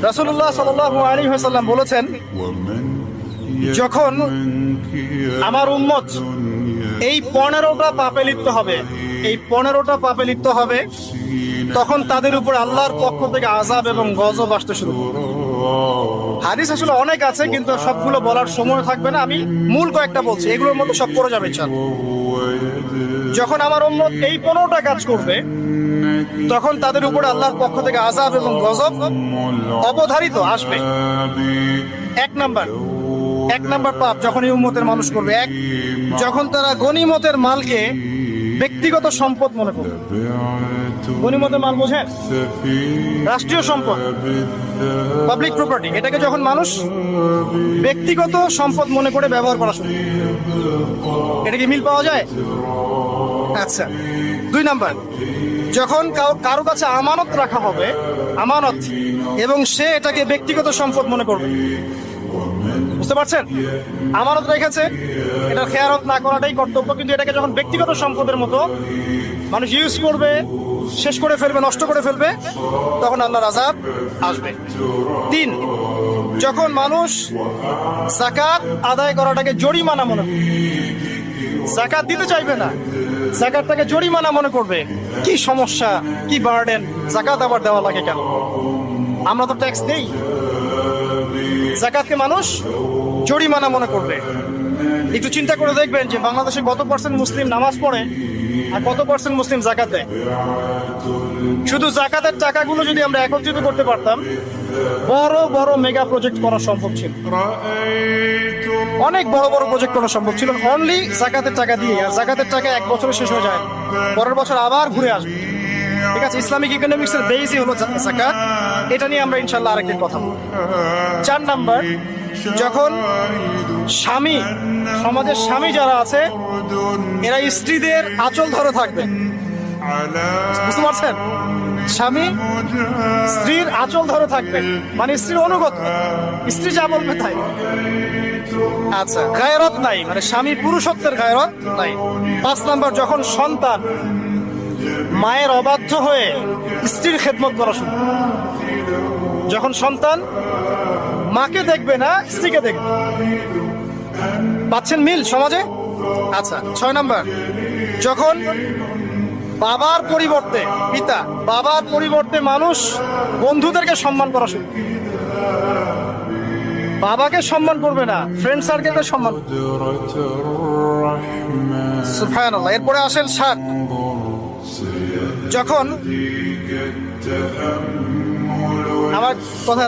রাসূলুল্লাহ সাল্লাল্লাহু আলাইহি ওয়াসাল্লাম বলেছেন, যখন আমার উম্মত এই 15টা পাপে লিপ্ত হবে, এই 15টা পাপে লিপ্ত হবে, তখন তাদের উপর আল্লাহর পক্ষ থেকে আযাব এবং গজব আসতে শুরু করবে। হাদিস আসলে অনেক আছে, কিন্তু সবগুলো বলার সময় থাকবে না। আমি মূল কয়েকটা বলছি, এগুলোর মধ্যে সব পড়ে যাবে ইনশাআল্লাহ। যখন আমার উম্মত এই 15টা কাজ করবে, তখন তাদের উপর আল্লাহর পক্ষ থেকে আযাব এবং গজব অবধারিত আসবে। এক নাম্বার পাপ যখন এই উম্মতের মানুষ করবে, যখন তারা গনিমতের মালকে ব্যক্তিগত সম্পদ মনে করবে। গনিমতের মাল বোঝেন? রাষ্ট্রীয় সম্পদ, পাবলিক প্রপার্টি। এটাকে যখন মানুষ ব্যক্তিগত সম্পদ মনে করে ব্যবহার করা শুরু, এটা কি মিল পাওয়া যায়? আচ্ছা। 2 নাম্বার, যখন কারো কাছে আমানত রাখা হবে, আমানত, এবং সে এটাকে ব্যক্তিগত সম্পদ মনে করবে। বুঝতে পারছেন? আমানত রেখেছে, এটা খেয়ানত না করাটাই কর্তব্য, কিন্তু এটাকে যখন ব্যক্তিগত সম্পদের মতো মানুষ ইউজ করবে, শেষ করে ফেলবে, নষ্ট করে ফেলবে, তখন আল্লাহর আযাব আসবে। 3, যখন মানুষ যাকাত আদায় করাটাকে জরিমানা মনে করবে, যাকাত দিতে চাইবে না, যাকাতটাকে জরিমানা মনে করবে। কি সমস্যা, কি বার্ডেন, যাকাত আবার দেওয়া লাগে কেন? আমরা তো ট্যাক্স দেই। যাকাতকে মানুষ জরিমানা মনে করবে। একটু চিন্তা করে দেখবেন যে বাংলাদেশে কত পার্সেন্ট মুসলিম নামাজ পড়ে আর কত পার্সেন্ট মুসলিম যাকাত দেয়। শুধু যাকাতের টাকাগুলো যদি আমরা একত্রিত করতে পারতাম, বড় বড় মেগা প্রজেক্ট করা সম্ভব ছিল। অনেক বড় বড় প্রজেক্ট করা সম্ভব ছিল অনলি যাকাতের টাকা দিয়ে। আর যাকাতের টাকা 1 বছরে শেষ হয়ে যায়, পরের বছর আবার ঘুরে আসবে। ঠিক আছে, ইসলামিক ইকোনমিক্স এর বেসই হলো যাকাত। এটা নিয়ে আমরা ইনশাআল্লাহ আরেকদিন কথা বলবো। 4 নাম্বার, যখন স্বামী, সমাজের স্বামী যারা আছে, এরা স্ত্রীদের আঁচল ধরে থাকবে। বুঝতে পারছেন? স্বামী স্ত্রীর আঁচল ধরে থাকবে, মানে স্ত্রীর অনুগত, স্ত্রী যা বলবে তাই। আচ্ছা, গায়রত নাই, মানে স্বামী পুরুষত্বের গায়রত নাই। 5 নাম্বার, যখন সন্তান মায়ের অবাধ্য হয়ে স্ত্রীর খেদমত করা শুরু, যখন সন্তান মাকে দেখবে না, স্ত্রীকে দেখবে। পাচ্ছেন মিল সমাজে? আচ্ছা। 6 নাম্বার, যখন বাবার পরিবর্তে, পিতা, বাবার পরিবর্তে মানুষ বন্ধুদেরকে সম্মান করা শুরু, বাবাকে সম্মান করবে না, ফ্রেন্ড সার্কেলকে সম্মান। সুবহানাল্লাহ। এরপরে আসেন 7, যখন আমার কথা